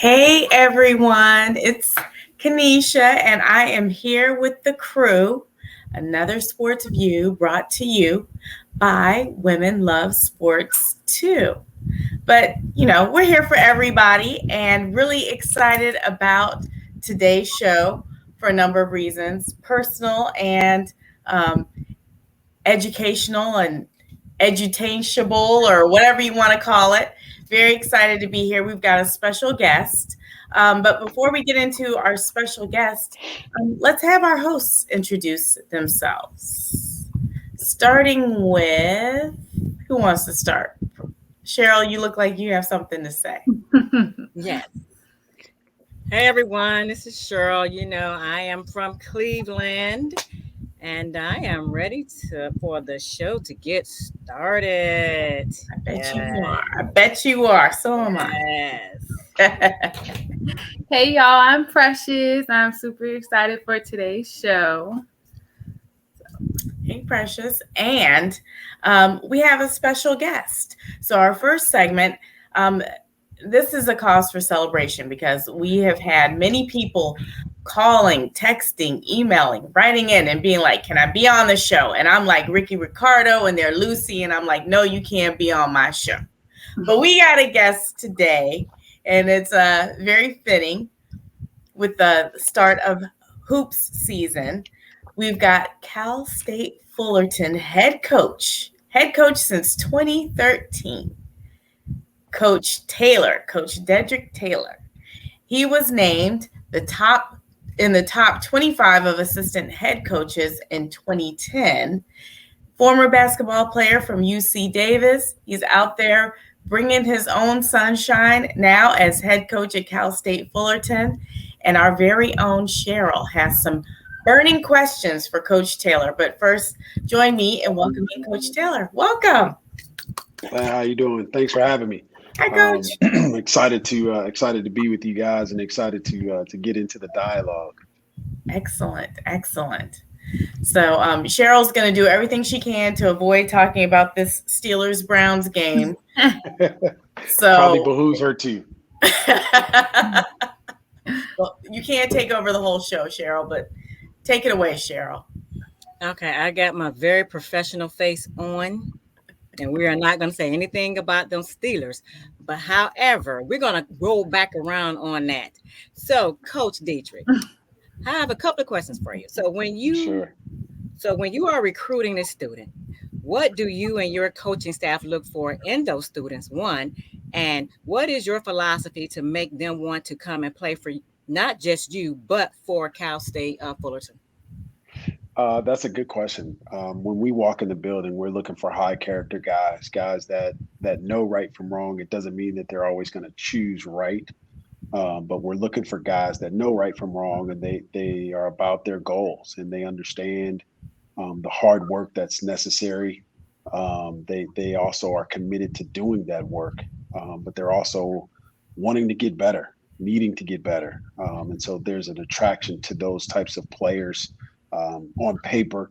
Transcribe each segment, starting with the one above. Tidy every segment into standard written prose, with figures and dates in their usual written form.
Hey everyone, it's Kanisha, and I am here with the crew. Another sports view brought to you by Women Love Sports Too. But we're here for everybody and really excited about today's show for a number of reasons, personal and um, educational and edutainable or whatever you want to call it. Very excited to be here. We've got a special guest. But before we get into our special guest, let's have our hosts introduce themselves. Starting with, who wants to start? Cheryl, you look like you have something to say. Yes. Hey everyone, this is Cheryl. I am from Cleveland and I am ready for the show to get started. I bet you are. I bet you are. So am I. Yes. Hey y'all, I'm Precious. I'm super excited for today's show. Hey, Precious. And we have a special guest. So, our first segment, this is a cause for celebration because we have had many people calling, texting, emailing, writing in and being like, can I be on the show? And I'm like, Ricky Ricardo, and they're Lucy. And I'm like, no, you can't be on my show. But we got a guest today, and it's very fitting with the start of hoops season. We've got Cal State Fullerton head coach since 2013, Coach Dedrique Taylor. He was named in the top 25 of assistant head coaches in 2010. Former basketball player from UC Davis. He's out there bringing his own sunshine now as head coach at Cal State Fullerton. And our very own Cheryl has some burning questions for Coach Taylor. But first, join me in welcoming Coach Taylor. Welcome. How you doing? Thanks for having me. Hi, Coach. Excited to be with you guys and excited to get into the dialogue. Excellent. So Cheryl's going to do everything she can to avoid talking about this Steelers-Browns game. So probably behooves her too. Well, you can't take over the whole show, Cheryl, but take it away, Cheryl. Okay, I got my very professional face on, and we are not going to say anything about them Steelers. But however, we're going to roll back around on that. So, Coach Dedrique, I have a couple of questions for you. So when you are recruiting a student, what do you and your coaching staff look for in those students? One, and what is your philosophy to make them want to come and play for not just you, but for Cal State Fullerton? That's a good question. When we walk in the building, we're looking for high character guys that know right from wrong. It doesn't mean that they're always going to choose right, but we're looking for guys that know right from wrong, and they are about their goals and they understand the hard work that's necessary. They also are committed to doing that work, but they're also wanting to get better, needing to get better, and so there's an attraction to those types of players. On paper,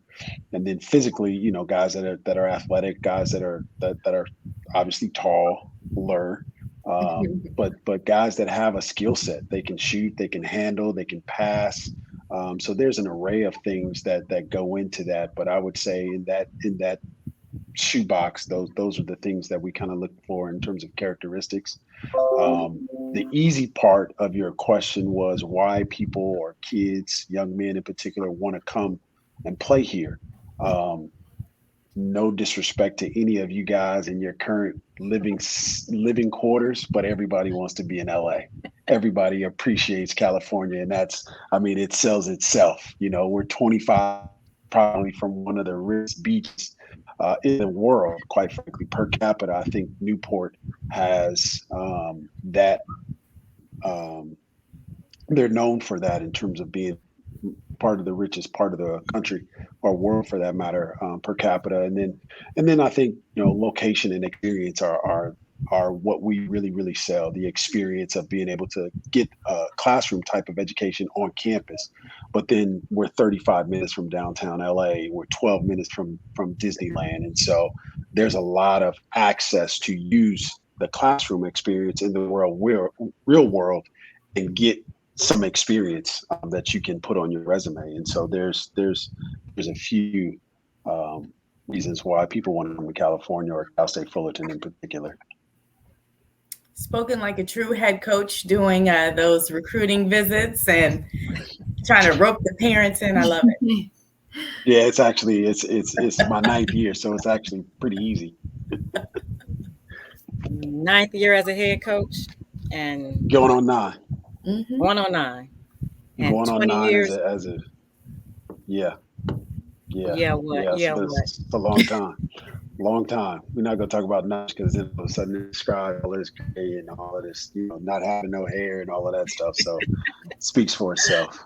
and then physically, guys that are athletic, guys that are obviously taller, but guys that have a skill set. They can shoot, they can handle, they can pass. So there's an array of things that go into that. But I would say in that shoebox, those are the things that we kind of look for in terms of characteristics. The easy part of your question was why people or kids, young men in particular, want to come and play here. No disrespect to any of you guys in your current living quarters, but everybody wants to be in LA. Everybody appreciates California, and it sells itself. We're 25 probably from one of the richest beaches in the world, quite frankly. Per capita, I think Newport has that. They're known for that in terms of being part of the richest part of the country or world, for that matter, per capita. And then I think location and experience are what we really sell. The experience of being able to get a classroom type of education on campus, but then we're 35 minutes from downtown LA. We're 12 minutes from Disneyland, and so there's a lot of access to use the classroom experience in the real world and get some experience that you can put on your resume. And so there's a few reasons why people want to come to California or Cal State Fullerton in particular. Spoken like a true head coach, doing those recruiting visits and trying to rope the parents in. I love it. Yeah, it's actually it's my 9th year, so it's actually pretty easy. 9th year as a head coach, and Going on 9. Mm-hmm. Going on 9. And Going on 20 9 years. as a yeah. What? It's a long time. Long time. We're not gonna talk about nuts because then all of a sudden it describes all this gray and all of this, not having no hair and all of that stuff. So it speaks for itself.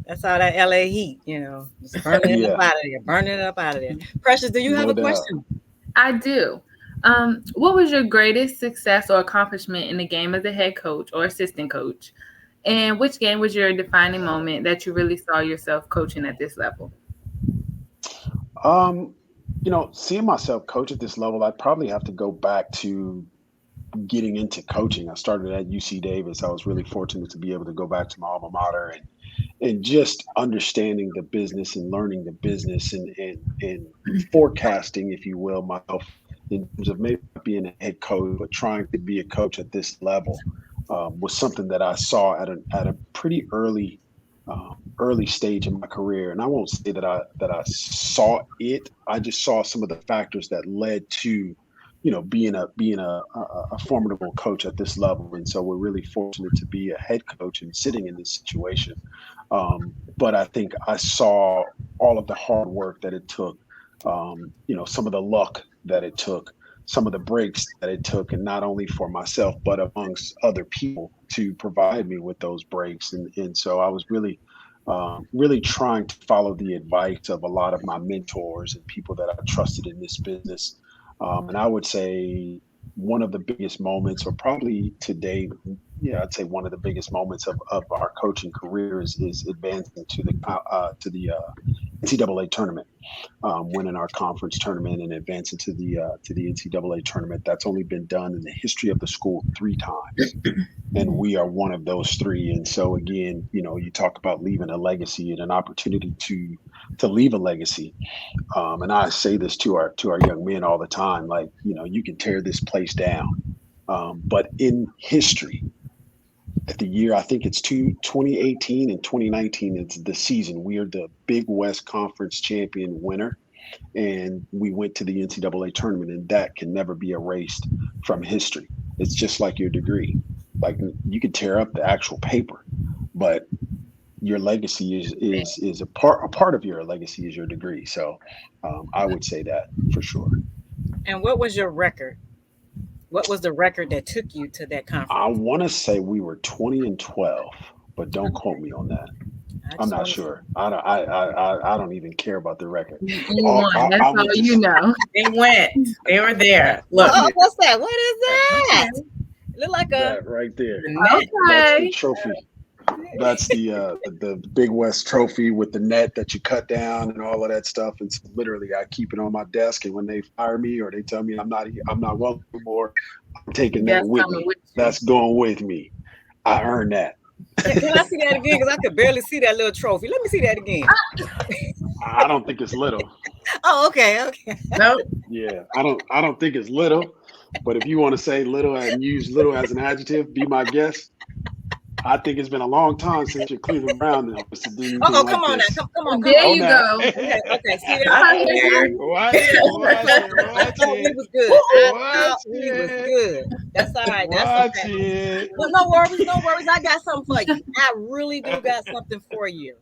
That's all that LA heat, just burning it up out of there, burning it up out of there. Precious, do you have a question? I do. What was your greatest success or accomplishment in the game as a head coach or assistant coach? And which game was your defining moment that you really saw yourself coaching at this level? Seeing myself coach at this level, I'd probably have to go back to getting into coaching. I started at UC Davis. I was really fortunate to be able to go back to my alma mater and just understanding the business and learning the business and forecasting, if you will, myself in terms of maybe not being a head coach, but trying to be a coach at this level was something that I saw at a pretty early stage in my career. And I won't say that I saw it. I just saw some of the factors that led to being a formidable coach at this level. And so we're really fortunate to be a head coach and sitting in this situation. But I think I saw all of the hard work that it took, some of the luck that it took, some of the breaks that it took, and not only for myself, but amongst other people to provide me with those breaks. And so I was really trying to follow the advice of a lot of my mentors and people that I trusted in this business. And I would say one of the biggest moments, or probably today, I'd say one of the biggest moments of our coaching career is advancing to the NCAA tournament, winning our conference tournament and advancing to the NCAA tournament. That's only been done in the history of the school 3 times, and we are one of those 3. And so again, you talk about leaving a legacy and an opportunity to leave a legacy. And I say this to our young men all the time, like, you can tear this place down, but in history, at the year, I think it's 2018 and 2019, it's the season. We are the Big West Conference champion winner, and we went to the NCAA tournament, and that can never be erased from history. It's just like your degree. Like, you can tear up the actual paper, but your legacy is a part of your legacy is your degree. So I would say that for sure. And what was your record? What was the record that took you to that conference? I want to say we were 20-12, but don't quote me on that. I'm not sure. I don't even care about the record. You won. That's all you know. They went. They were there. Look. Oh, what's that? What is that? It look like that right there. Okay. That's the trophy. That's the Big West trophy with the net that you cut down and all of that stuff. And so literally, I keep it on my desk, and when they fire me or they tell me I'm not welcome anymore, I'm taking that with me. That's going with me. I earned that. Can I see that again? Because I could barely see that little trophy. Let me see that again. I don't think it's little. Oh, okay. Nope. Yeah, I don't think it's little. But if you want to say little and use little as an adjective, be my guest. I think it's been a long time since your Cleveland Brown was to do anything come like on this. now. Come on. There you go. Okay. See that? Watch I thought he was good. I thought he was good. That's all right. That's okay. Well, no worries. I got something for you. I really do got something for you.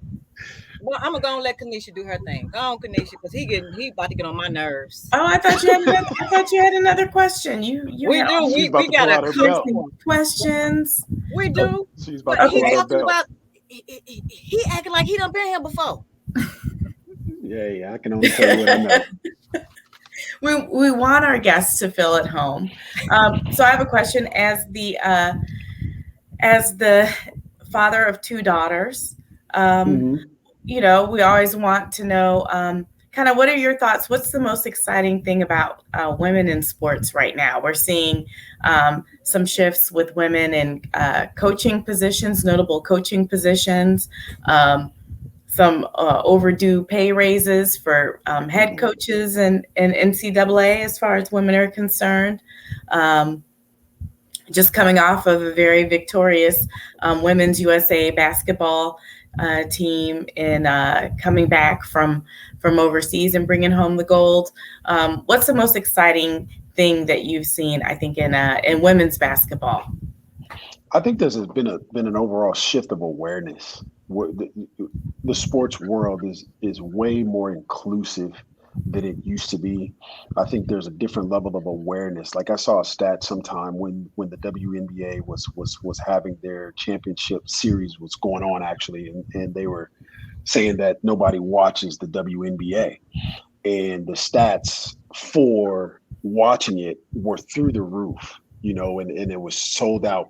Well, I'm gonna let Kanisha do her thing. Go on, Kanisha, because he about to get on my nerves. Oh, I thought you had another question. We do. We got a couple questions. We do. She's about But to pull he out her talking belt. about he acting like he done been here before. Yeah. I can only tell you what I know. We want our guests to feel at home. So I have a question. As the father of 2 daughters, we always want to know, kind of what are your thoughts? What's the most exciting thing about women in sports right now? We're seeing some shifts with women in coaching positions, notable coaching positions, some overdue pay raises for head coaches and NCAA as far as women are concerned. Um, just coming off of a very victorious women's USA basketball team and coming back from overseas and bringing home the gold. What's the most exciting thing that you've seen? I think in women's basketball. I think there's been an overall shift of awareness. The sports world is way more inclusive than it used to be. I think there's a different level of awareness. Like I saw a stat sometime when the WNBA was having their championship series was going on actually, and they were saying that nobody watches the WNBA, and the stats for watching it were through the roof, and it was sold out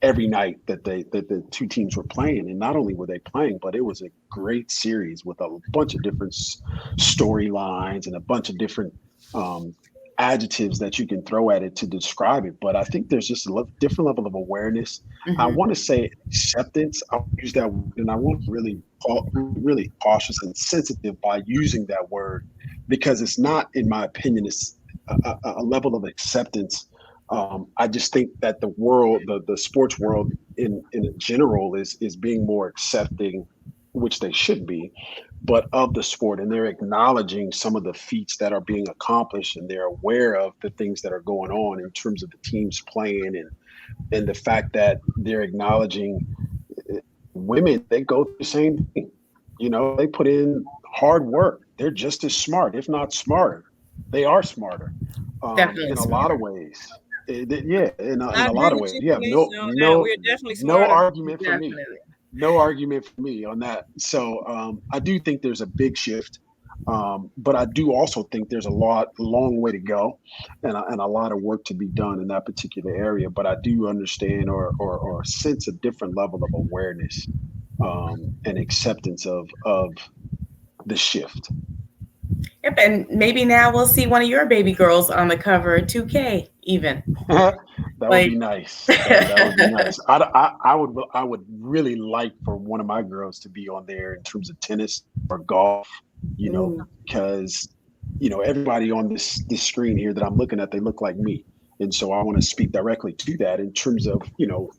every night that the two teams were playing. And not only were they playing, but it was a great series with a bunch of different storylines and a bunch of different adjectives that you can throw at it to describe it. But I think there's just a different level of awareness. I want to say acceptance. I'll use that word, and I want to really cautious and sensitive by using that word, because it's not, in my opinion, it's a level of acceptance. I just think that the world, the sports world in general is being more accepting, which they should be, but of the sport, and they're acknowledging some of the feats that are being accomplished, and they're aware of the things that are going on in terms of the teams playing, and the fact that they're acknowledging women, they go through the same thing. They put in hard work. They're just as smart, if not smarter. They are smarter Definitely in a lot of ways. Yeah, in I a agree lot of with ways. you, You have Denise, on that. We're definitely no smarter. argument for me. Definitely. No argument for me on that. So I do think there's a big shift, but I do also think there's a long way to go, and a lot of work to be done in that particular area. But I do understand or sense a different level of awareness and acceptance of the shift. Yep, and maybe now we'll see one of your baby girls on the cover of 2K even. That would be Like, nice. That would be nice. I would really like for one of my girls to be on there in terms of tennis or golf, Ooh. because everybody on this screen here that I'm looking at, they look like me. And so I want to speak directly to that in terms of,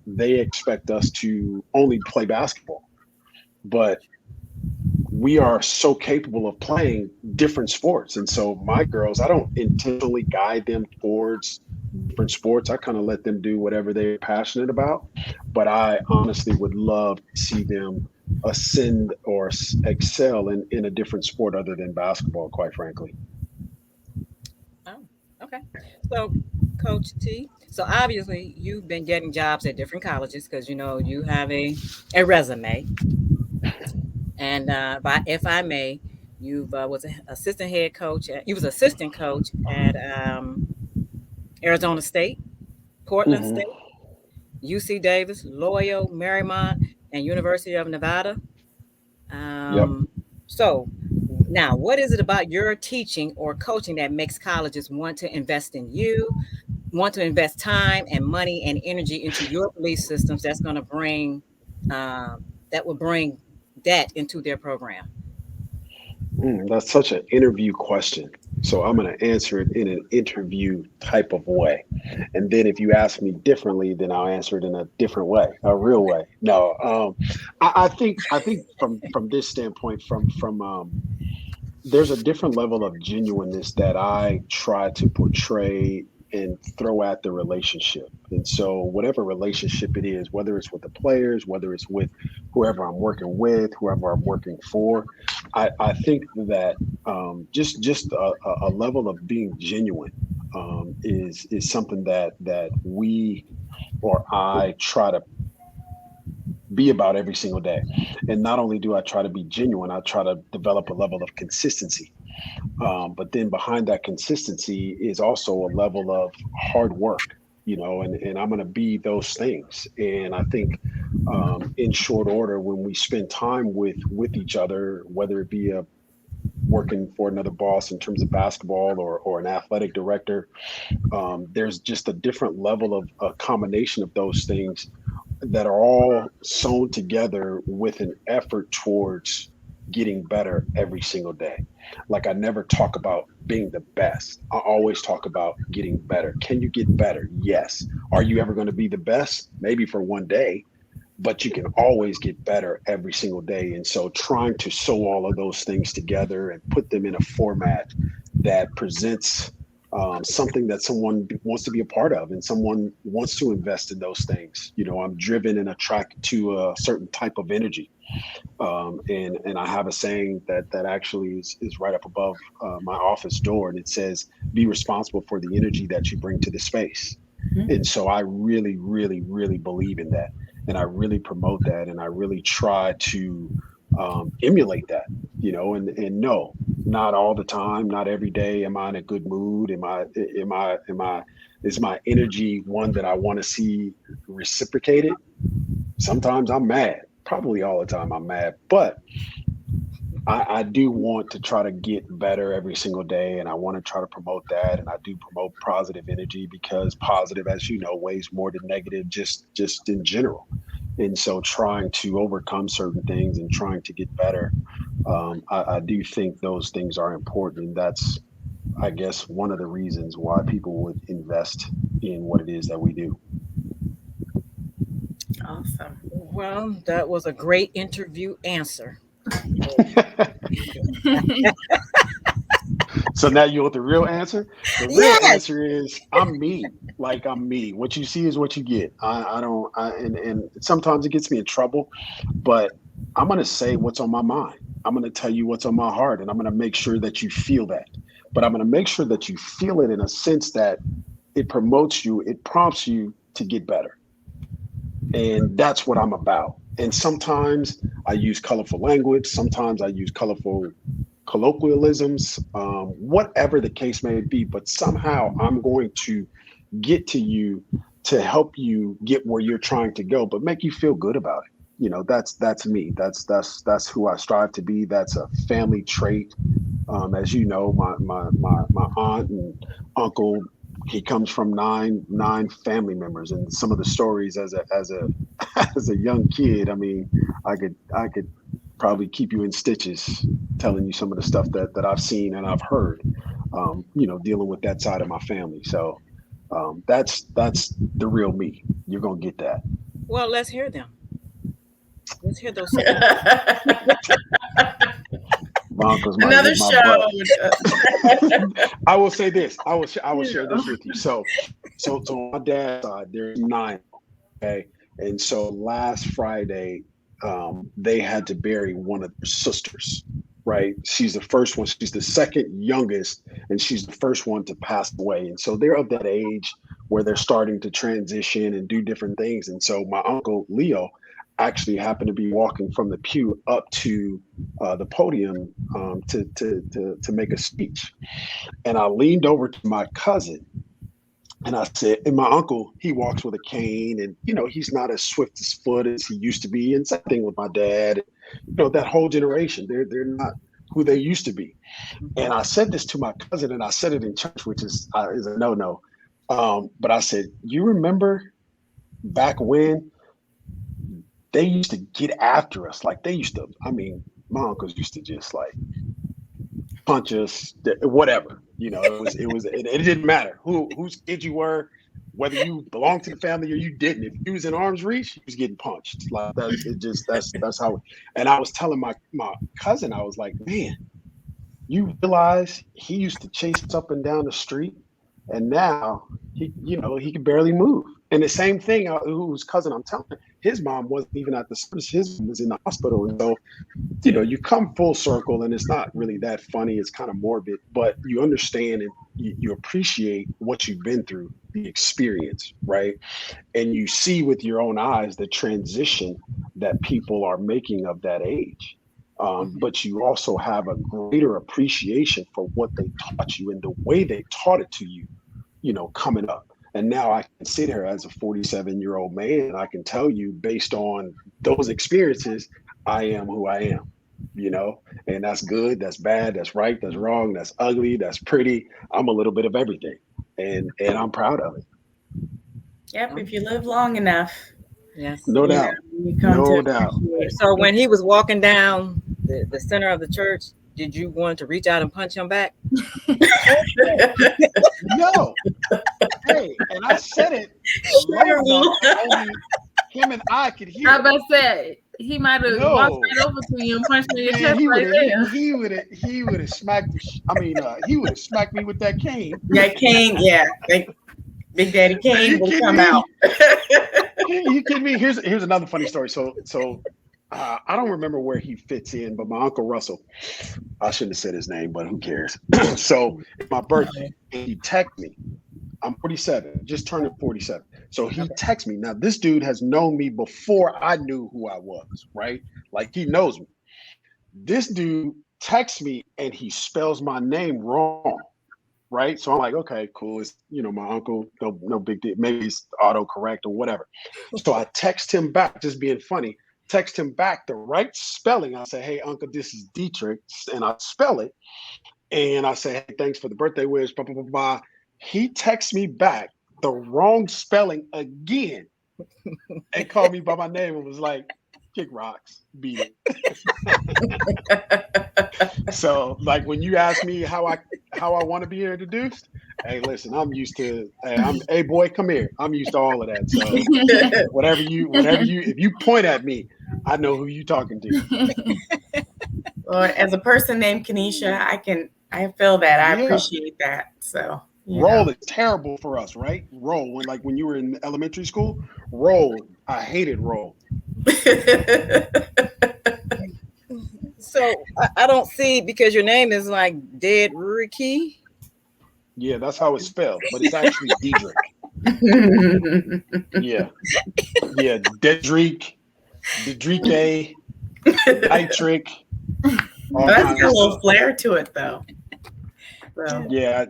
they expect us to only play basketball, but we are so capable of playing different sports. And so my girls, I don't intentionally guide them towards different sports. I kind of let them do whatever they're passionate about. But I honestly would love to see them ascend or excel in a different sport other than basketball, quite frankly. Oh, okay. So, Coach T, so obviously you've been getting jobs at different colleges because you have a resume. And if I may, you was an assistant head coach. You was assistant coach at Arizona State, Portland Hmm. State, UC Davis, Loyola Marymount, and University of Nevada. Yep. So now, what is it about your teaching or coaching that makes colleges want to invest in you, want to invest time and money and energy into your belief systems that's going to bring that will bring that into their program? That's such an interview question. So I'm going to answer it in an interview type of way. And then if you ask me differently, then I'll answer it in a different way, a real way. No, I think from this standpoint, from there's a different level of genuineness that I try to portray and throw at the relationship. And so, whatever relationship it is, whether it's with the players, whether it's with whoever I'm working with, whoever I'm working for, I think that just a level of being genuine is something that we or I try to be about every single day. And not only do I try to be genuine, I try to develop a level of consistency. But then behind that consistency is also a level of hard work, and I'm going to be those things. And I think in short order, when we spend time with each other, whether it be a working for another boss in terms of basketball or an athletic director. There's just a different level of a combination of those things that are all sewn together with an effort towards getting better every single day. Like I never talk about being the best. I always talk about getting better. Can you get better? Yes. Are you ever going to be the best? Maybe for one day, but you can always get better every single day. And so trying to sew all of those things together and put them in a format that presents something that someone wants to be a part of and someone wants to invest in those things. I'm driven and attracted to a certain type of energy. And I have a saying that actually is right up above my office door, and it says, "Be responsible for the energy that you bring to the space." And so I really, really, really believe in that, and I really promote that, and I really try to emulate that. And no, not all the time, not every day. Am I in a good mood? Is my energy one that I want to see reciprocated? Sometimes I'm mad. Probably all the time I'm mad, but I do want to try to get better every single day, and I want to try to promote that. And I do promote positive energy because positive, as you know, weighs more than negative, just in general. And so, trying to overcome certain things and trying to get better, I do think those things are important, and that's, I guess, one of the reasons why people would invest in what it is that we do. Awesome. Well, that was a great interview answer. So now you want the real answer? The real Yes. answer is I'm me. Like I'm me. What you see is what you get. I don't. And sometimes it gets me in trouble, but I'm gonna say what's on my mind. I'm gonna tell you what's on my heart, and I'm gonna make sure that you feel that. But I'm gonna make sure that you feel it in a sense that it promotes you, it prompts you to get better, and that's what I'm about. And sometimes I use colorful language. Sometimes I use colorful colloquialisms, whatever the case may be, but somehow I'm going to get to you to help you get where you're trying to go, but make you feel good about it. That's me. That's who I strive to be. That's a family trait. As you know, my aunt and uncle, he comes from nine family members, and some of the stories as a as a young kid, I mean, I could probably keep you in stitches telling you some of the stuff that I've seen and I've heard, dealing with that side of my family. So that's the real me. You're gonna get that. Well, let's hear them. Let's hear those stories. My uncle's might Another hit my butt. show. I will say this. I will share this with you. So on my dad's side, there's nine. Okay, and so last Friday, they had to bury one of their sisters. Right, she's the first one. She's the second youngest, and she's the first one to pass away. And so they're of that age where they're starting to transition and do different things. And so my uncle Leo actually happened to be walking from the pew up to the podium to make a speech. And I leaned over to my cousin and I said, and my uncle, he walks with a cane, and he's not as swift as foot as he used to be. And same thing with my dad. That whole generation, they're not who they used to be. And I said this to my cousin, and I said it in church, which is a no. But I said, you remember back when they used to get after us? Like they used to. I mean, my uncles used to just like punch us, whatever. It didn't matter whose kid you were, whether you belonged to the family or you didn't. If you was in arm's reach, you was getting punched. Like that's how. And I was telling my cousin, I was like, man, you realize he used to chase us up and down the street, and now he can barely move. And the same thing, whose cousin I'm telling, his mom wasn't even at the service. His mom was in the hospital, and so you come full circle, and it's not really that funny. It's kind of morbid, but you understand and you appreciate what you've been through, the experience, right? And you see with your own eyes the transition that people are making of that age. But you also have a greater appreciation for what they taught you and the way they taught it to you, coming up. And now I can sit here as a 47-year-old man, and I can tell you, based on those experiences, I am who I am. and that's good, that's bad, that's right, that's wrong, that's ugly, that's pretty. I'm a little bit of everything, and I'm proud of it. Yep. If you live long enough, Yes. No doubt. you come to No doubt. appreciate. So when he was walking down the center of the church, did you want to reach out and punch him back? No. Hey, and I said it low enough that only him and I could hear. I about to say he might have walked right over to you and punched me in your chest right there. He would have smacked. He would have smacked me with that cane. That cane, yeah. Big Daddy Kane will come out. You kidding me? Here's another funny story. So I don't remember where he fits in, but my Uncle Russell, I shouldn't have said his name, but who cares? So my birthday, he texted me. I'm 47, just turned 47. So he texted me. Now, this dude has known me before I knew who I was, right? Like, he knows me. This dude texts me and he spells my name wrong, right? So I'm like, okay, cool. It's, my uncle, no big deal. Maybe it's autocorrect or whatever. So I text him back, just being funny, text him back the right spelling. I say, hey, uncle, this is Dedrique. And I spell it. And I say, hey, thanks for the birthday wish, blah, blah, blah, blah. He texts me back the wrong spelling again and called me by my name and was like, kick rocks, beat it. So, like, when you ask me how I want to be introduced, hey, listen, I'm used to, hey, boy, come here. I'm used to all of that. So whatever you, if you point at me, I know who you talking to. Well, as a person named Kenesha, I feel that. I appreciate that. So. Roll is terrible for us, right? Roll, when you were in elementary school, roll. I hated roll. So I don't see, because your name is like Dedrique. Yeah, that's how it's spelled, but it's actually Dedrique. Yeah, Dedrique, Dedrique. That's got a little flair to it, though. So. Yeah.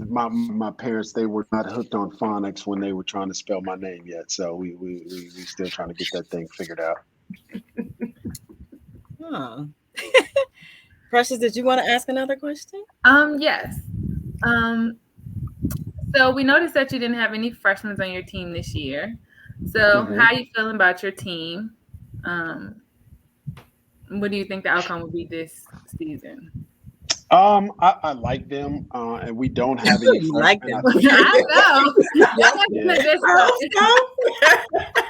My parents, they were not hooked on phonics when they were trying to spell my name yet. So we still trying to get that thing figured out. Huh. Precious, did you want to ask another question? Yes. So we noticed that you didn't have any freshmen on your team this year. So how are you feeling about your team? What do you think the outcome will be this season? I like them, and we don't have any freshmen. Like them. I know.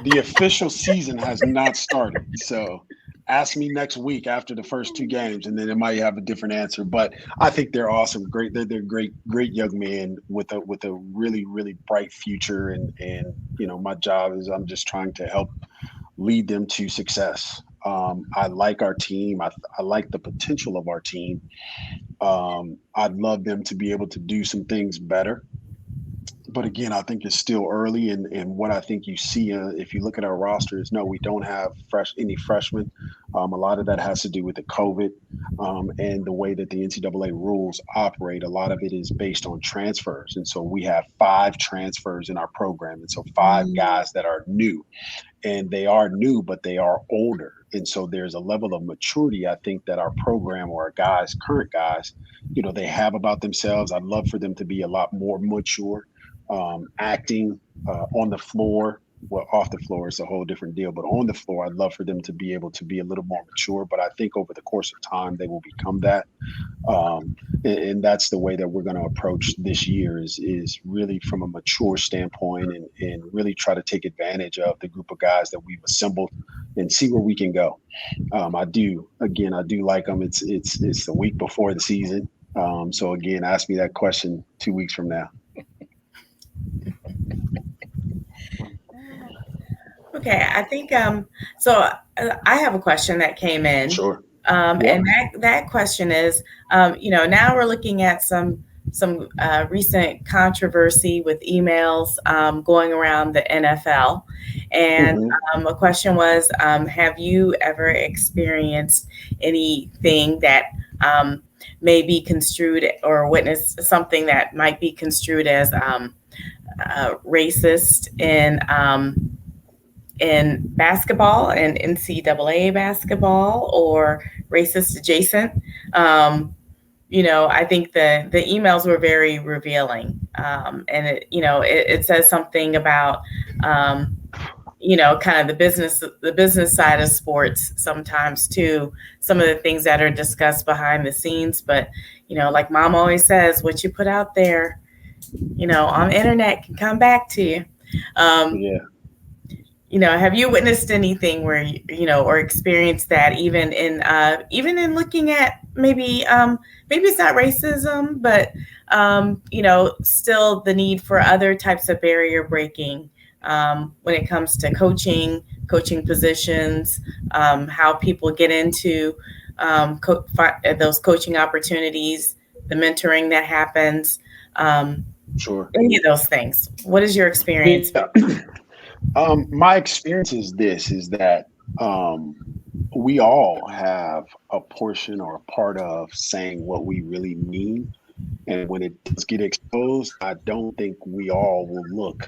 The official season has not started, so ask me next week after the first two games, and then it might have a different answer. But I think they're awesome. Great, they're great young men with a really, really bright future. And my job is I'm just trying to help lead them to success. I like our team. I like the potential of our team. I'd love them to be able to do some things better. But again, I think it's still early. And what I think you see, if you look at our roster, is no, we don't have any freshmen. A lot of that has to do with the COVID and the way that the NCAA rules operate. A lot of it is based on transfers. And so we have 5 transfers in our program. And so 5 guys that are new. And they are new, but they are older. And so there's a level of maturity, I think, that our program or our current guys, they have about themselves. I'd love for them to be a lot more mature, acting on the floor. Well, off the floor is a whole different deal, but on the floor, I'd love for them to be able to be a little more mature. But I think over the course of time, they will become that. And that's the way that we're going to approach this year is really from a mature standpoint and really try to take advantage of the group of guys that we've assembled and see where we can go. I do like them. It's the week before the season. So again, ask me that question 2 weeks from now. Okay, I think so. I have a question that came in. Sure. And that question is, now we're looking at some recent controversy with emails going around the NFL, and a question was, have you ever experienced anything that may be construed or witnessed something that might be construed as racist in basketball and NCAA basketball or racist adjacent. Um, I think the emails were very revealing, and it says something about kind of the business side of sports sometimes too. Some of the things that are discussed behind the scenes, but like Mom always says, what you put out there, on the internet can come back to you. Um, Yeah. have you witnessed anything where or experienced that even in looking at maybe it's not racism, but still the need for other types of barrier breaking when it comes to coaching positions, how people get into those coaching opportunities, the mentoring that happens, Sure. any of those things. What is your experience? Yeah. My experience is this: is that um, we all have a portion or a part of saying what we really mean, and when it does get exposed, I don't think we all will look,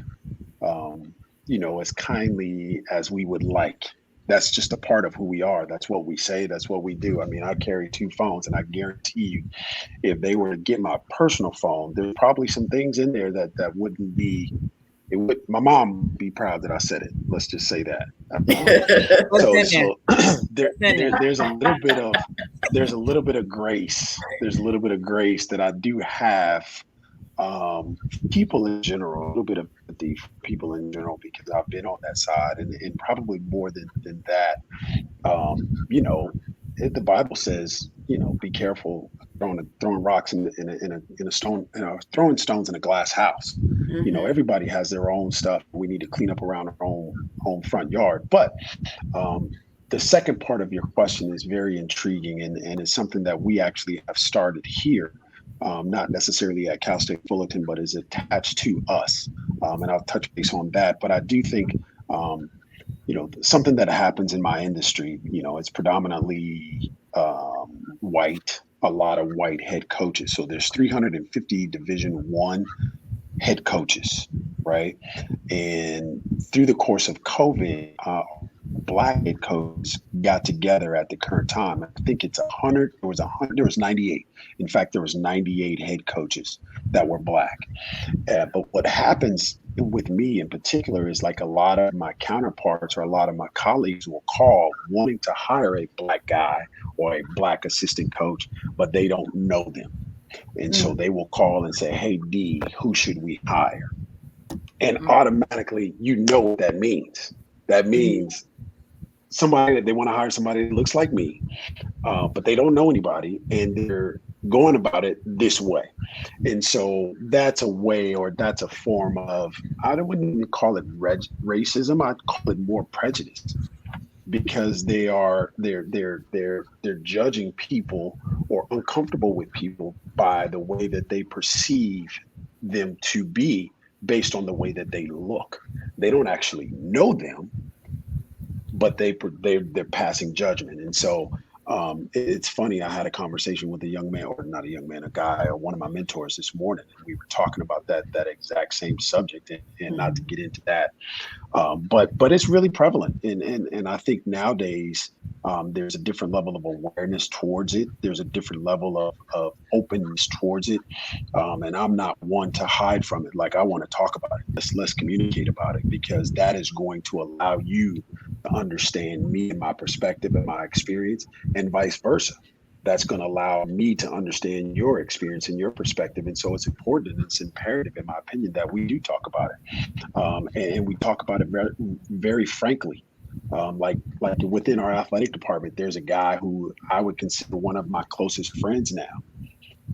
um, as kindly as we would like. That's just a part of who we are. That's what we say. That's what we do. I mean, I carry two phones, and I guarantee you, if they were to get my personal phone, there's probably some things in there that wouldn't be. It would. My mom would be proud that I said it. Let's just say that. Um, What's so in there? so What's in there? there's a little bit of grace. There's a little bit of grace that I do have, people in general, a little bit of empathy for people in general, because I've been on that side, and probably more than that. The Bible says, be careful throwing rocks in a stone, throwing stones in a glass house. Mhm. Everybody has their own stuff. We need to clean up around our own front yard. But um, the second part of your question is very intriguing, and it's something that we actually have started here, not necessarily at Cal State Fullerton, but is attached to us. And I'll touch base on that. But I do think, something that happens in my industry, it's predominantly white, a lot of white head coaches. So there's 350 Division I head coaches, right? And through the course of COVID, black head coaches got together at the current time. I think it's 100. There was 98. In fact, there was 98 head coaches that were black. But what happens with me in particular is, like, a lot of my counterparts or a lot of my colleagues will call wanting to hire a black guy or a black assistant coach, but they don't know them. And so they will call and say, "Hey, D, who should we hire?" And automatically, what that means. That means somebody that they want to hire, somebody that looks like me, but they don't know anybody, and they're going about it this way. And so that's a way, or that's a form of, I wouldn't even call it racism. I'd call it more prejudice, because they're judging people or uncomfortable with people by the way that they perceive them to be, based on the way that they look. They don't actually know them, but they're passing judgment. And so it's funny. I had a conversation with a young man, or not a young man, a guy, or one of my mentors this morning, and we were talking about that exact same subject, and not to get into that, but it's really prevalent, and I think nowadays there's a different level of awareness towards it. There's a different level of openness towards it, and I'm not one to hide from it. Like, I want to talk about it. Let's communicate about it, because that is going to allow you to understand me and my perspective and my experience, and vice versa. That's going to allow me to understand your experience and your perspective. And so it's important, and it's imperative, in my opinion, that we do talk about it, and we talk about it very, very frankly. Like within our athletic department, there's a guy who I would consider one of my closest friends now.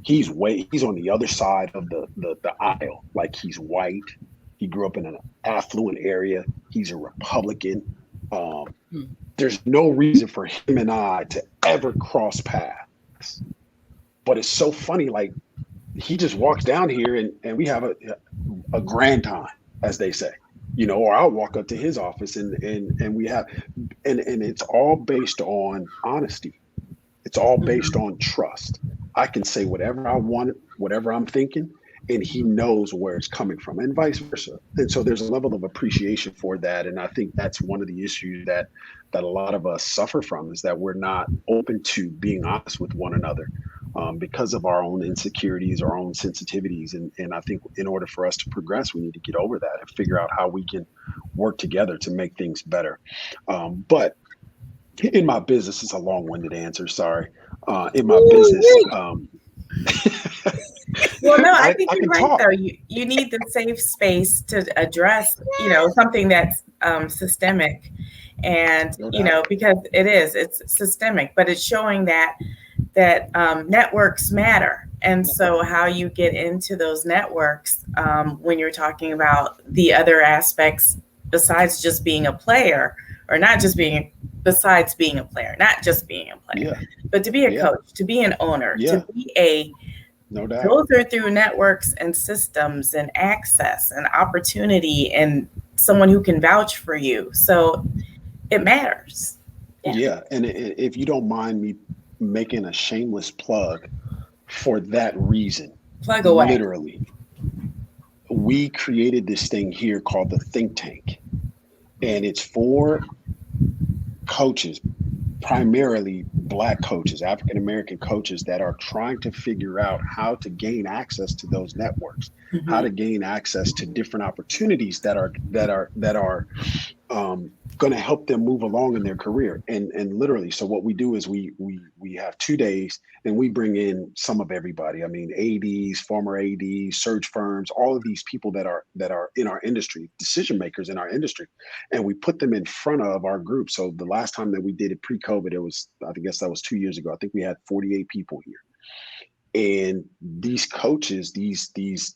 He's on the other side of the aisle. Like, he's white. He grew up in an affluent area. He's a Republican. Um, there's no reason for him and I to ever cross paths. But it's so funny. Like, he just walks down here, and we have a grand time, as they say, or I'll walk up to his office, and we have, and it's all based on honesty. It's all based on trust. I can say whatever I want, whatever I'm thinking, and he knows where it's coming from, and vice versa. And so there's a level of appreciation for that. And I think that's one of the issues that a lot of us suffer from, is that we're not open to being honest with one another, because of our own insecurities, our own sensitivities. And I think in order for us to progress, we need to get over that and figure out how we can work together to make things better. But in my business, it's a long-winded answer. Sorry. In my business, Well, no, I think I you're can right talk. though. You need the safe space to address, something that's systemic, and No doubt. because it's systemic, but it's showing that networks matter, and so how you get into those networks, when you're talking about the other aspects besides just being a player, or not just being besides being a player, not just being a player, Yeah. but to be a Yeah. coach, to be an owner, Yeah. to be a No doubt. those are through networks and systems and access and opportunity and someone who can vouch for you. So it matters. Yeah. And if you don't mind me making a shameless plug for that reason, Plug away. literally, we created this thing here called the think tank, and it's for coaches, primarily Black coaches, African American coaches, that are trying to figure out how to gain access to those networks, how to gain access to different opportunities that are going to help them move along in their career. And literally, so what we do is we have 2 days, and we bring in some of everybody. I mean, ADs, former ADs, search firms, all of these people that are in our industry, decision makers in our industry, and we put them in front of our group. So the last time that we did it pre-COVID, it was, I guess that was 2 years ago. I think we had 48 people here. And these coaches,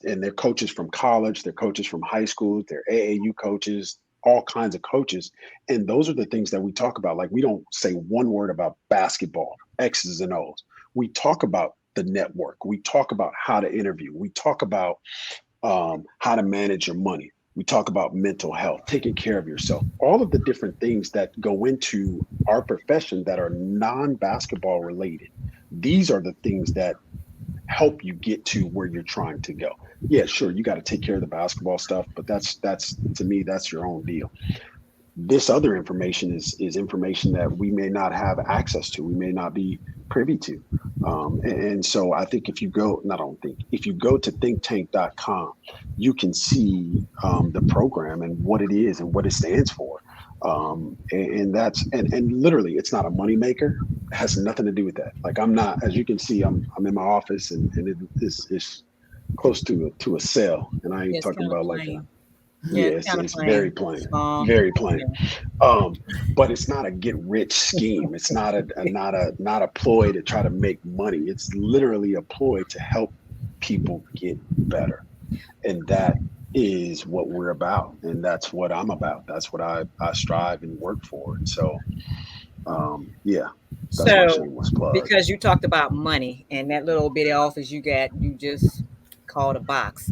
and they're coaches from college, they're coaches from high school, they're AAU coaches, all kinds of coaches. And those are the things that we talk about. Like, we don't say one word about basketball, X's and O's. We talk about the network. We talk about how to interview. We talk about how to manage your money. We talk about mental health, taking care of yourself, all of the different things that go into our profession that are non-basketball related. These are the things that help you get to where you're trying to go. Yeah, sure, you got to take care of the basketball stuff, but that's to me, that's your own deal. This other information is information that we may not have access to, we may not be privy to. And so I think if you go, not don't think, if you go to thinktank.com, you can see the program and what it is and what it stands for. And that's, and literally, it's not a moneymaker. It has nothing to do with that. Like, I'm not, as you can see, I'm in my office, and it's close to a cell, and I ain't It's talking kind of about like plain. it's very plain, very plain. But it's not a get rich scheme. It's not a ploy to try to make money. It's literally a ploy to help people get better, and that is what we're about, and that's what I'm about. That's what I strive and work for. And so, yeah, that's my So, shameless plug. because you talked about money and that little bitty office you just called a box.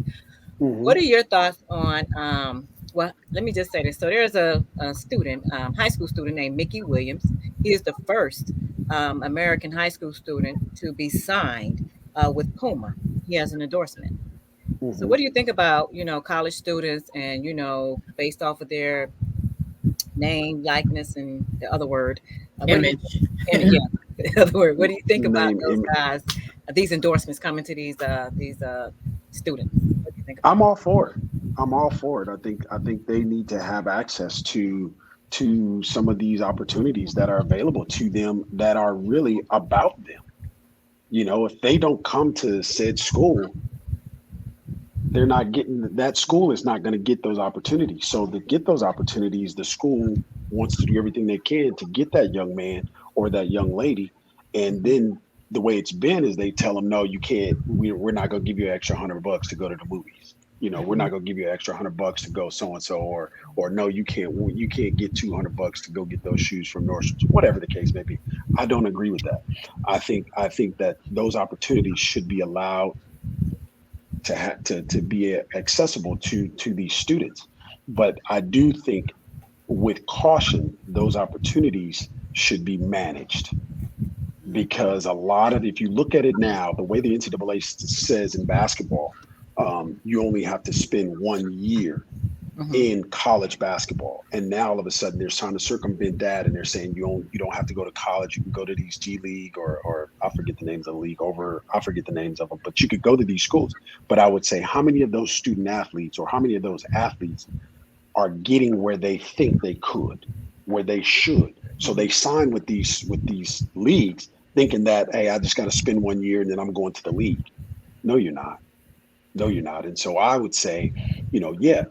What are your thoughts on, well, let me just say this. So there's a student, high school student named Mickey Williams. He is the first American high school student to be signed with Puma. He has an endorsement. So what do you think about, college students and, based off of their name, likeness, and the other word, Image. and yeah, the other word. What do you think about Name, those image. guys, these endorsements coming to these students? What do you think about I'm all for it. I'm all for it. I think they need to have access to some of these opportunities that are available to them that are really about them. If they don't come to said school, they're not getting, that school is not going to get those opportunities. So to get those opportunities, the school wants to do everything they can to get that young man or that young lady. And then the way it's been is they tell them, no, you can't, we're not going to give you an extra $100 to go to the movies. We're not going to give you an extra $100 to go so-and-so, or no, you can't get $200 to go get those shoes from Nordstrom's, whatever the case may be. I don't agree with that. I think that those opportunities should be allowed to be accessible to these students. But I do think, with caution, those opportunities should be managed, because if you look at it now, the way the NCAA says in basketball, you only have to spend 1 year in college basketball. And now all of a sudden they're trying to circumvent that, and they're saying you don't have to go to college. You can go to these G League or I forget the names of the league I forget the names of them, but you could go to these schools. But I would say, how many of those student athletes or how many of those athletes are getting where they think they could, where they should? So they sign with these leagues thinking that, hey, I just got to spend 1 year and then I'm going to the league. No, you're not. No, you're not. And so I would say, yeah,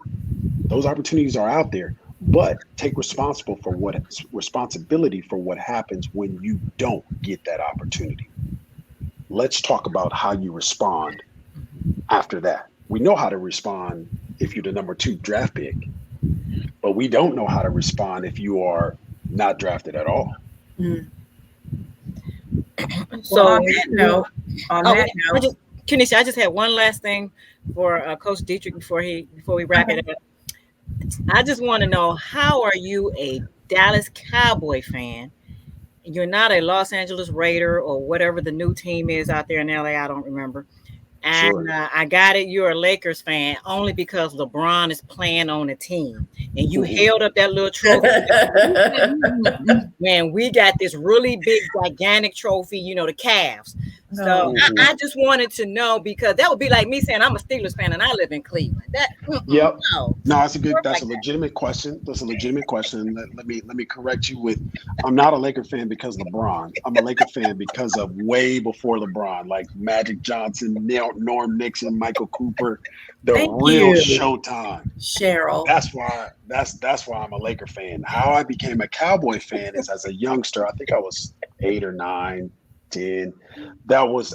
those opportunities are out there, but take responsibility for what happens when you don't get that opportunity. Let's talk about how you respond after that. We know how to respond if you're the number 2 draft pick, but we don't know how to respond if you are not drafted at all. So on that note, Kenisha, I just had one last thing for Coach Dedrique before we wrap it up. I just want to know, how are you a Dallas Cowboy fan? You're not a Los Angeles Raider or whatever the new team is out there in LA. I don't remember. And Sure. I got it. You're a Lakers fan only because LeBron is playing on the team, and you held up that little trophy. Man, we got this really big, gigantic trophy. The Cavs. So I just wanted to know, because that would be like me saying I'm a Steelers fan and I live in Cleveland. Yep. No, that's a legitimate question. That's a legitimate question. Let me correct you with, I'm not a Laker fan because of LeBron. I'm a Laker fan because of way before LeBron, like Magic Johnson, Norm Nixon, Michael Cooper, the real Showtime. Cheryl. That's why I'm a Laker fan. How I became a Cowboy fan is as a youngster. I think I was 8 or 9. 10.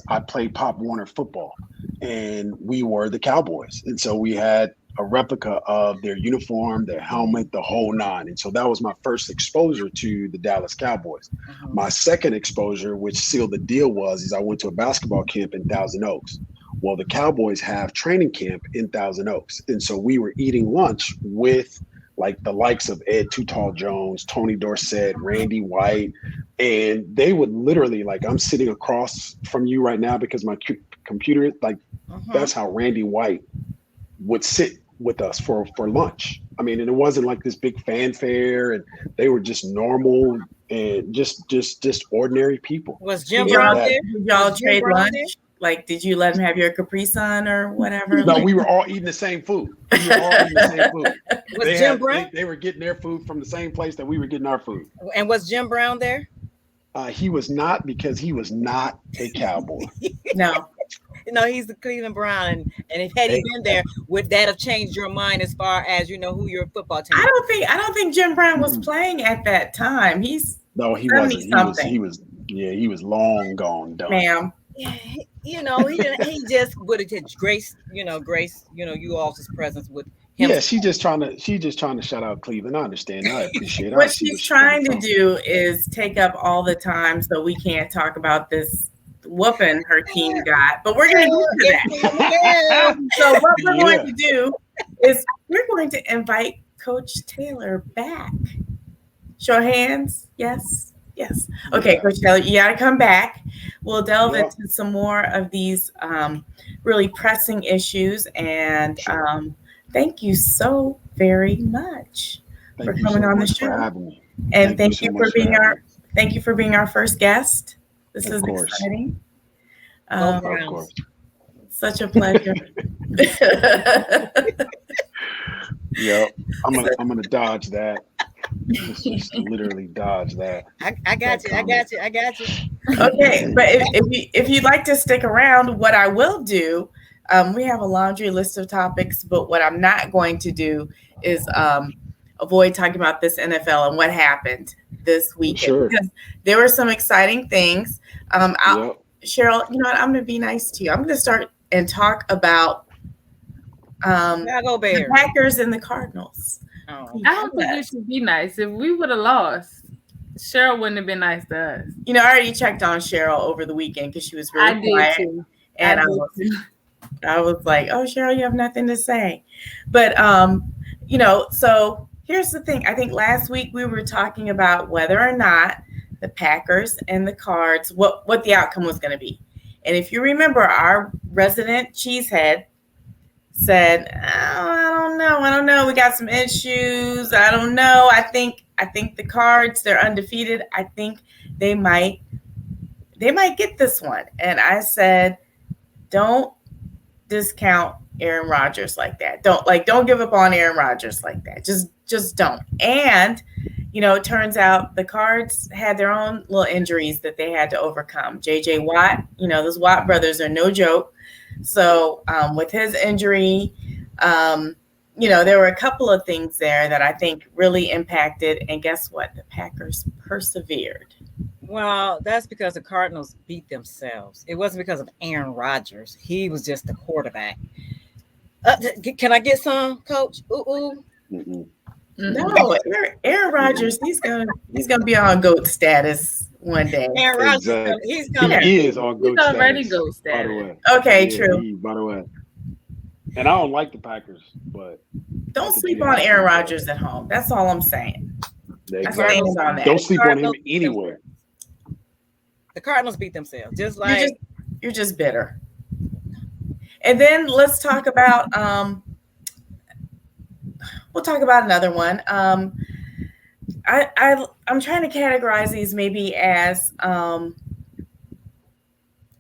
I played Pop Warner football, and we were the Cowboys. And so we had a replica of their uniform, their helmet, the whole nine. And so that was my first exposure to the Dallas Cowboys. My second exposure, which sealed the deal, is I went to a basketball camp in Thousand Oaks. Well, the Cowboys have training camp in Thousand Oaks. And so we were eating lunch with like the likes of Ed Too Tall Jones, Tony Dorsett, Randy White. And they would literally, like, I'm sitting across from you right now because my computer, like, that's how Randy White would sit with us for lunch. I mean, and it wasn't like this big fanfare, and they were just normal and just ordinary people. Was Jim Brown there? Did y'all trade lunch? Like, did you let him have your Capri Sun or whatever? No, we were all eating the same food. We were all eating the same food. Was Jim Brown? They were getting their food from the same place that we were getting our food. And was Jim Brown there? He was not, because he was not a Cowboy. No. No, he's the Cleveland Brown, and if had he been there, would that have changed your mind as far as who your football team? I don't think Jim Brown was playing at that time. He wasn't. He was long gone, done. Ma'am. Yeah, he just would have graced you all's presence with him. Yeah, she's just trying to shout out Cleveland. I understand. I appreciate it. What she's trying to do is take up all the time so we can't talk about this whooping her team got, but we're going to get to that. So what we're going to do is we're going to invite Coach Taylor back. Show of hands. Yes. Okay, Coach Taylor, you got to come back. We'll delve into some more of these really pressing issues, and thank you so very much for coming on the show. And thank you for being our first guest. This is exciting. Of course. Such a pleasure. Yep. I'm gonna dodge that. Just literally dodge that. I got you. Okay, but if you'd like to stick around, what I will do, we have a laundry list of topics, but what I'm not going to do is avoid talking about this NFL and what happened this weekend, because there were some exciting things. Cheryl, you know what? I'm going to be nice to you. I'm going to start and talk about the Packers and the Cardinals. I don't think you should be nice. If we would have lost, Cheryl wouldn't have been nice to us. I already checked on Cheryl over the weekend because she was really quiet. Did too. And I was like, oh, Cheryl, you have nothing to say. But, so here's the thing. I think last week we were talking about whether or not the Packers and the Cards, what the outcome was going to be. And if you remember, our resident cheesehead said, oh, I don't know. We got some issues. I don't know. I think the Cards, they're undefeated. I think they might get this one. And I said, don't discount Aaron Rodgers like that. Don't give up on Aaron Rodgers like that. Just don't. And it turns out the Cards had their own little injuries that they had to overcome. JJ Watt, those Watt brothers are no joke. So with his injury, there were a couple of things there that I think really impacted. And guess what? The Packers persevered. Well, that's because the Cardinals beat themselves. It wasn't because of Aaron Rodgers. He was just the quarterback. Can I get some, Coach? Ooh. Mm-mm. No, Aaron Rodgers, he's gonna be on GOAT status one day. Aaron Rodgers, Exactly. he's coming. He is on GOAT He's already status, GOAT by the status. way. Okay, Yeah, true. by the way. And I don't like the Packers, but Don't sleep on Aaron Rodgers at home. That's all I'm saying. I stand on that. Don't sleep on him Cardinals anywhere. The Cardinals beat themselves. Just like You're just bitter. And then let's talk about we'll talk about another one. I'm trying to categorize these maybe as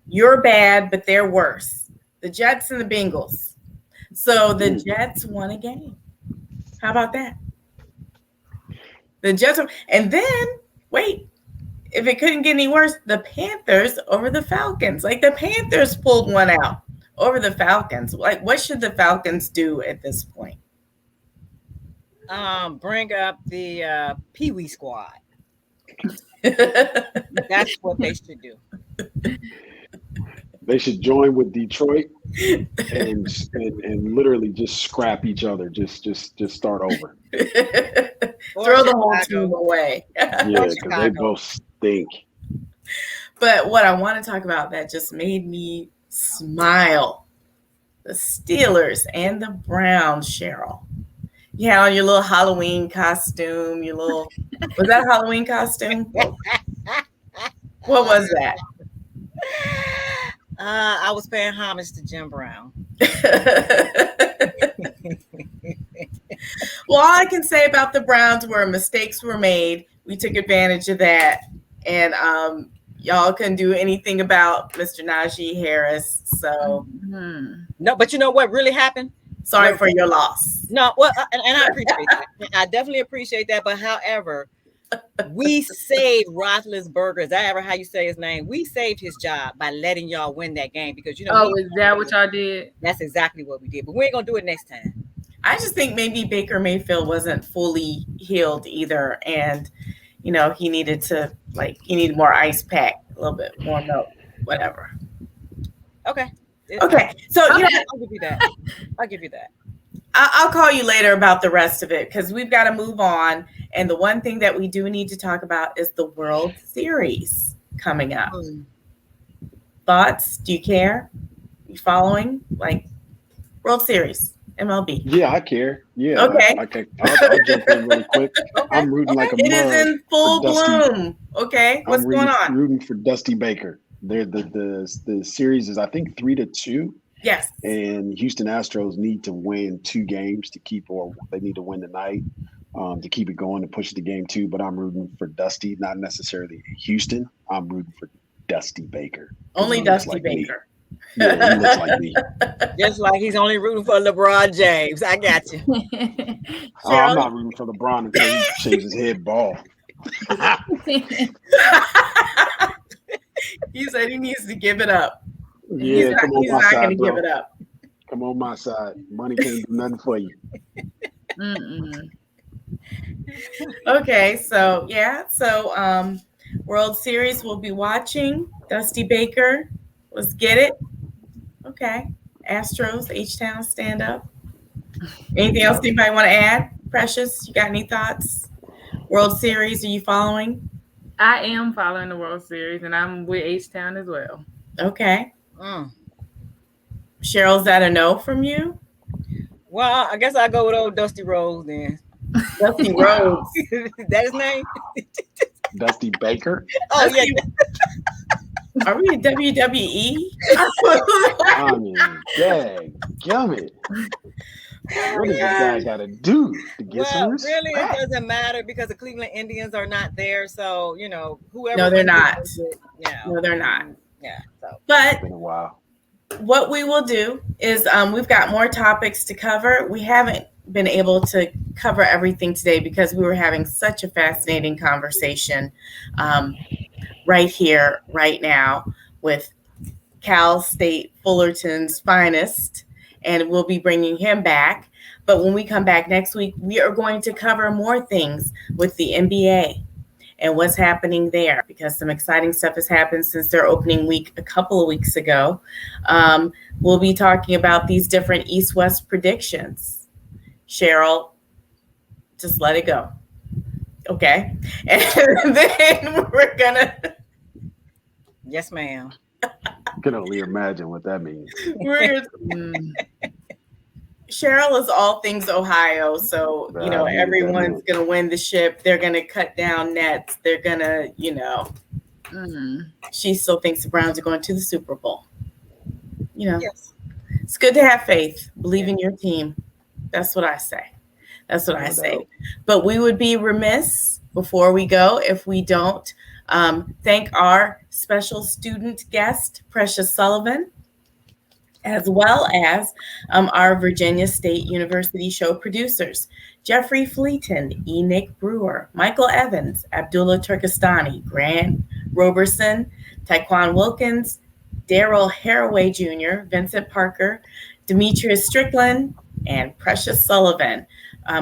you're bad, but they're worse. The Jets and the Bengals. So the Jets won a game. How about that? The Jets, and then wait, if it couldn't get any worse, the Panthers over the Falcons. Like the Panthers pulled one out over the Falcons. Like what should the Falcons do at this point? bring up the Pee Wee squad. That's That's what they should do. They should join with Detroit and literally just scrap each other. Just start over. Throw the whole team away. Yeah, because they both stink. But what I want to talk about that just made me smile. The Steelers and the Browns, Cheryl. You had on your little Halloween costume, was that a Halloween costume? What was that? I was paying homage to Jim Brown. Well, all I can say about the Browns were mistakes were made. We took advantage of that. And y'all couldn't do anything about Mr. Najee Harris. So No, but you know what really happened? sorry for your loss. No, well, and I appreciate that. I definitely appreciate that. But however, we saved Roethlisberger. Is that ever how you say his name? We saved his job by letting y'all win that game because is that what y'all did? That's exactly what we did. But we ain't gonna do it next time. I just think maybe Baker Mayfield wasn't fully healed either. And, he needed more ice pack, a little bit more milk, whatever. Okay. Okay. So, I'll give you that. I'll give you that. I'll call you later about the rest of it because we've got to move on. And the one thing that we do need to talk about is the World Series coming up. Thoughts? Do you care? You following? Like World Series, MLB? Yeah, I care. Yeah. Okay. I'll jump in really quick. Okay. I'm rooting like a It is mug in full for Dusty. bloom. Okay. What's going on? I'm rooting for Dusty Baker. The series is I think 3-2. Yes. And Houston Astros need to win 2 games to keep, or they need to win tonight to keep it going, to push it to game 2. But I'm rooting for Dusty, not necessarily Houston. I'm rooting for Dusty Baker. Only Dusty Baker. Yeah, he looks like me. Just like he's only rooting for LeBron James. I got you. I'm not rooting for LeBron until he shaves his head bald. He said he needs to give it up. Yeah, He's not going to give it up. Come on my side. Money can't do nothing for you. Okay, so World Series we'll be watching. Dusty Baker, let's get it. Okay, Astros, H-Town, stand up. Anything else anybody want to add? Precious, you got any thoughts? World Series, are you following? I am following the World Series, and I'm with H-Town as well. Okay. Cheryl, is that a no from you? Well, I guess I'll go with old Dusty Rose then. Dusty Rose. Is that his name? Dusty Baker? Oh, yeah. Are we a WWE? I mean, dang, gummit. What does this guy got to do to get some Well, respect? really, it doesn't matter because the Cleveland Indians are not there. So, whoever. No, they're wins it, not. wins it, No, they're not. Yeah. So, But It's been a while. what we will do is we've got more topics to cover. We haven't been able to cover everything today because we were having such a fascinating conversation right here, right now with Cal State Fullerton's finest, and we'll be bringing him back. But when we come back next week, we are going to cover more things with the NBA and what's happening there because some exciting stuff has happened since their opening week a couple of weeks ago. We'll be talking about these different East-West predictions. Cheryl, just let it go. Okay. And then we're going to... yes, ma'am. I can only imagine what that means. Cheryl is all things Ohio, so everyone's going to win the ship. They're going to cut down nets. They're going to, she still thinks the Browns are going to the Super Bowl. Yes. It's good to have faith. Believe in your team. That's what I say. That's what I say. But we would be remiss before we go if we don't thank our special student guest, Precious Sullivan, as well as our Virginia State University show producers, Jeffrey Fleeton, E. Nick Brewer, Michael Evans, Abdullah Turkestani, Grant Roberson, Taekwon Wilkins, Daryl Haraway Jr., Vincent Parker, Demetrius Strickland, and Precious Sullivan,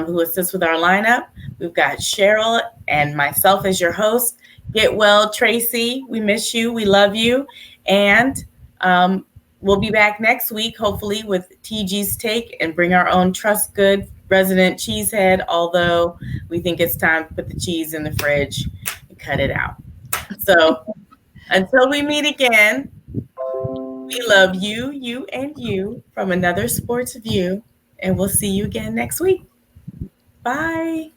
who assists with our lineup. We've got Cheryl and myself as your host. Get well, Tracy. We miss you. We love you. And we'll be back next week, hopefully, with TG's Take and bring our own Trust Good resident cheesehead, although we think it's time to put the cheese in the fridge and cut it out. So until we meet again, we love you, you, and you from another sports view, and we'll see you again next week. Bye.